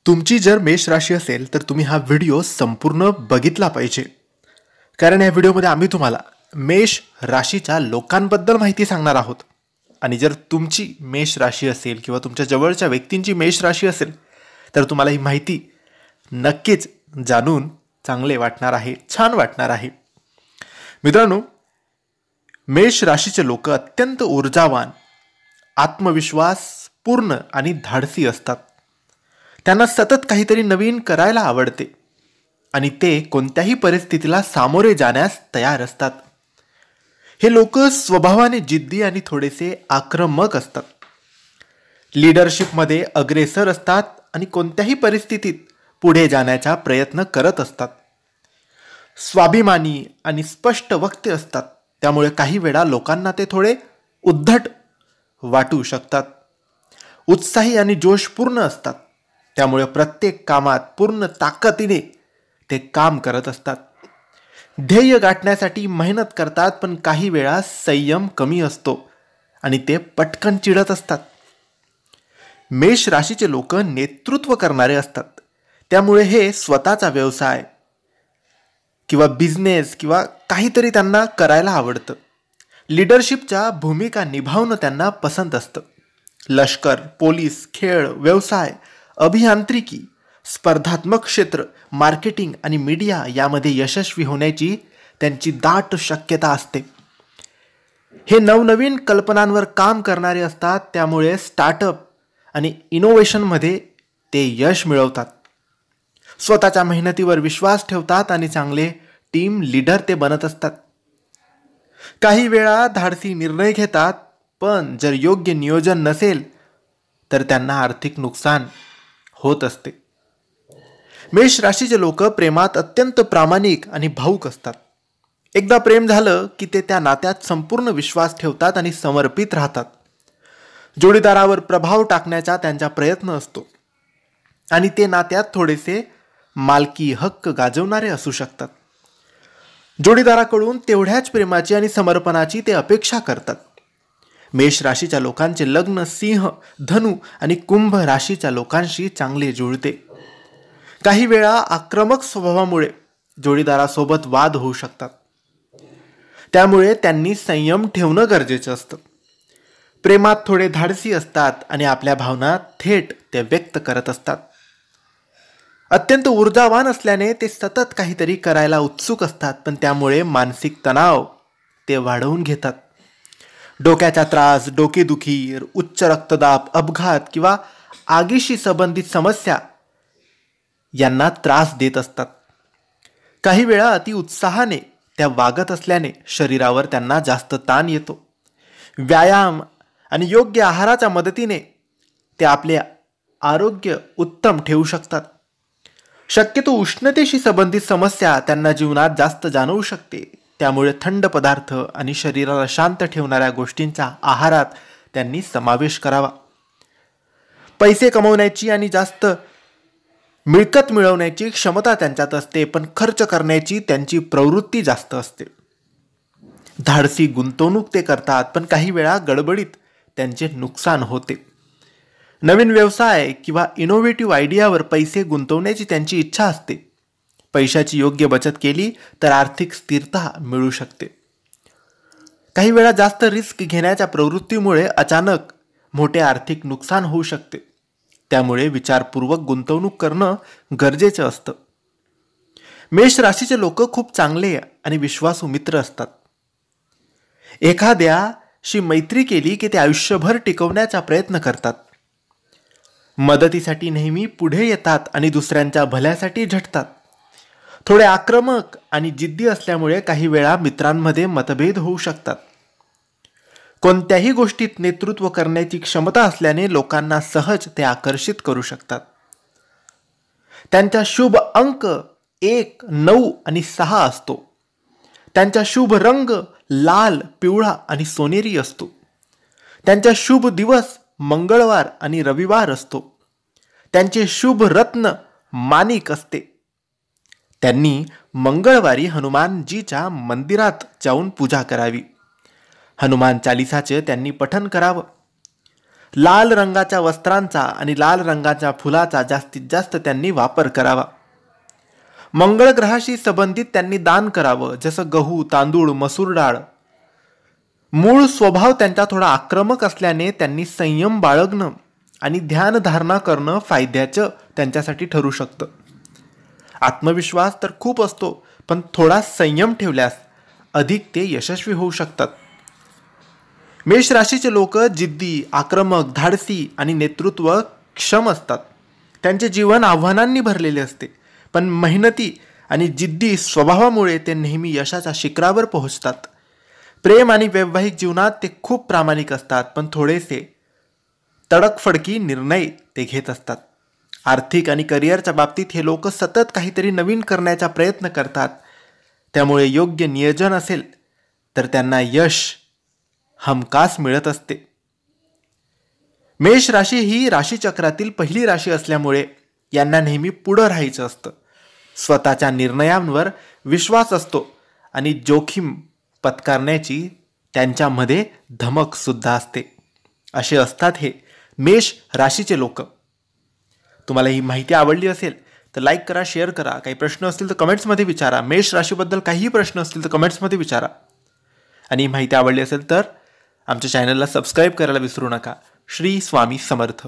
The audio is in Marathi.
तुमची जर मेष राशी असेल तर तुम्ही हा व्हिडिओ संपूर्ण बघितला पाहिजे. कारण या व्हिडिओमध्ये आम्ही तुम्हाला मेष राशीच्या लोकांबद्दल माहिती सांगणार आहोत. आणि जर तुमची मेष राशी असेल किंवा तुमच्या जवळच्या व्यक्तींची मेष राशी असेल तर तुम्हाला ही माहिती नक्कीच जाणून चांगले वाटणार आहे, छान वाटणार आहे. मित्रांनो, मेष राशीचे लोक अत्यंत ऊर्जावान, आत्मविश्वास पूर्ण आणि धाडसी असतात. त्यांना सतत काहीतरी नवीन करायला आवडते आणि ते कोणत्याही परिस्थितीला सामोरे जाण्यास तयार असतात. हे लोक स्वभावाने जिद्दी आणि थोडेसे आक्रमक असतात. लीडरशिपमध्ये अग्रेसर असतात आणि कोणत्याही परिस्थितीत पुढे जाण्याचा प्रयत्न करत असतात. स्वाभिमानी आणि स्पष्ट वक्ते असतात. त्यामुळे काही वेळा लोकांना ते थोडे उद्धट वाटू शकतात. उत्साही आणि जोशपूर्ण असतात. त्यामुळे प्रत्येक कामात पूर्ण ताकदीने ते काम करत असतात. ध्येय गाठण्यासाठी मेहनत करतात, पण काही वेळा संयम कमी असतो आणि ते पटकन चिडत असतात. मेष राशीचे लोक नेतृत्व करणारे असतात. त्यामुळे हे स्वतःचा व्यवसाय किंवा बिझनेस किंवा काहीतरी त्यांना करायला आवडतं. लीडरशिपच्या भूमिका निभावणं त्यांना पसंत असतं. लष्कर, पोलीस, खेळ, व्यवसाय, अभियांत्रिकी, स्पर्धात्मक क्षेत्र, मार्केटिंग आणि मीडिया यामध्ये यशस्वी होण्याची त्यांची दाट शक्यता असते. हे नवनवीन कल्पनांवर काम करणारे असतात. त्यामुळे स्टार्टअप आणि इनोव्हेशनमध्ये ते यश मिळवतात. स्वतःच्या मेहनतीवर विश्वास ठेवतात आणि चांगले टीम लीडर ते बनत असतात. काही वेळा धाडसी निर्णय घेतात, पण जर योग्य नियोजन नसेल तर त्यांना आर्थिक नुकसान होत असते. मेष राशीचे लोक प्रेमात अत्यंत प्रामाणिक आणि भावुक असतात. एकदा प्रेम झालं की ते त्या नात्यात संपूर्ण विश्वास ठेवतात आणि समर्पित राहतात. जोडीदारावर प्रभाव टाकण्याचा त्यांचा प्रयत्न असतो आणि ते नात्यात थोडेसे मालकी हक्क गाजवणारे असू शकतात. जोडीदाराकडून तेवढ्याच प्रेमाची आणि समर्पणाची ते अपेक्षा करतात. मेष राशीच्या लोकांचे लग्न सिंह, धनु आणि कुंभ राशीच्या लोकांशी चांगले जुळते. काही वेळा आक्रमक स्वभावामुळे जोडीदारासोबत वाद होऊ शकतात. त्यामुळे त्यांनी संयम ठेवणं गरजेचं असतं. प्रेमात थोडे धाडसी असतात आणि आपल्या भावना थेट ते व्यक्त करत असतात. अत्यंत ऊर्जावान असल्याने ते सतत काहीतरी करायला उत्सुक असतात, पण त्यामुळे मानसिक तणाव ते वाढवून घेतात. डोक्याचा त्रास, डोकेदुखी, उच्च रक्तदाब, अपघात किंवा आगीशी संबंधित समस्या यांना त्रास देत असतात. काही वेळा अति उत्साहाने त्या वागत असल्याने शरीरावर त्यांना जास्त ताण येतो. व्यायाम आणि योग्य आहाराच्या मदतीने ते आपले आरोग्य उत्तम ठेवू शकतात. शक्यतो उष्णतेशी संबंधित समस्या त्यांना जीवनात जास्त जाणवू शकते. त्यामुळे थंड पदार्थ आणि शरीराला शांत ठेवणाऱ्या गोष्टींचा आहारात त्यांनी समावेश करावा. पैसे कमवण्याची आणि जास्त मिळकत मिळवण्याची क्षमता त्यांच्यात असते, पण खर्च करण्याची त्यांची प्रवृत्ती जास्त असते. धाडसी गुंतवणूक ते करतात, पण काही वेळा गडबडीत त्यांचे नुकसान होते. नवीन व्यवसाय किंवा इनोव्हेटिव्ह आयडियावर पैसे गुंतवण्याची त्यांची इच्छा असते. पैशाची योग्य बचत केली तर आर्थिक स्थिरता मिळू शकते. काही वेळा जास्त रिस्क घेण्याच्या प्रवृत्तीमुळे अचानक मोठे आर्थिक नुकसान होऊ शकते. त्यामुळे विचारपूर्वक गुंतवणूक करणं गरजेचं असतं. मेष राशीचे लोक खूप चांगले आणि विश्वासू मित्र असतात. एखाद्याशी मैत्री केली की ते आयुष्यभर टिकवण्याचा प्रयत्न करतात. मदतीसाठी नेहमी पुढे येतात आणि दुसऱ्यांच्या भल्यासाठी झटतात. थोडे आक्रमक आणि जिद्दी असल्यामुळे काही वेळा मित्रांमध्ये मतभेद होऊ शकतात. कोणत्याही गोष्टीत नेतृत्व करण्याची क्षमता असल्याने लोकांना सहज ते आकर्षित करू शकतात. त्यांचा शुभ अंक 1, 9 आणि 6 असतो. त्यांचा शुभ रंग लाल, पिवळा आणि सोनेरी असतो. त्यांचा शुभ दिवस मंगळवार आणि रविवार असतो. त्यांचे शुभ रत्न माणिक असते. त्यांनी मंगळवारी हनुमानजीच्या मंदिरात जाऊन पूजा करावी. हनुमान चालिसाचे त्यांनी पठण करावं. लाल रंगाच्या वस्त्रांचा आणि लाल रंगाच्या फुलाचा जास्तीत जास्त त्यांनी वापर करावा. मंगळ ग्रहाशी संबंधित त्यांनी दान करावं, जसं गहू, तांदूळ, मसूर डाळ. मूळ स्वभाव त्यांचा थोडा आक्रमक असल्याने त्यांनी संयम बाळगणं आणि ध्यानधारणा करणं फायद्याचं त्यांच्यासाठी ठरू शकतं. आत्मविश्वास तर खूप असतो, पण थोडा संयम ठेवल्यास अधिक ते यशस्वी होऊ शकतात. मेष राशीचे लोक जिद्दी, आक्रमक, धाडसी आणि नेतृत्व क्षम असतात. त्यांचे जीवन आव्हानांनी भरलेले असते, पण मेहनती आणि जिद्दी स्वभावामुळे ते नेहमी यशाच्या शिखरावर पोहोचतात. प्रेम आणि वैवाहिक जीवनात ते खूप प्रामाणिक असतात, पण थोडेसे तडकफडकी निर्णय ते घेत असतात. आर्थिक आणि करिअरच्या बाबतीत हे लोक सतत काहीतरी नवीन करण्याचा प्रयत्न करतात. त्यामुळे योग्य नियोजन असेल तर त्यांना यश हमखास मिळत असते. मेष राशी ही राशीचक्रातील पहिली राशी असल्यामुळे यांना नेहमी पुढं राहायचं असतं. स्वतःच्या निर्णयांवर विश्वास असतो आणि जोखीम पत्करण्याची त्यांच्यामध्ये धमक सुद्धा असते. असे असतात हे मेष राशीचे लोक. तुम्हाला ही माहिती आवडली असेल तर लाईक करा, शेअर करा. काही प्रश्न असतील तर कमेंट्समध्ये विचारा. मेष राशीबद्दल काहीही प्रश्न असतील तर कमेंट्समध्ये विचारा. आणि ही माहिती आवडली असेल तर आमच्या चॅनलला सबस्क्राईब करायला विसरू नका. श्री स्वामी समर्थ.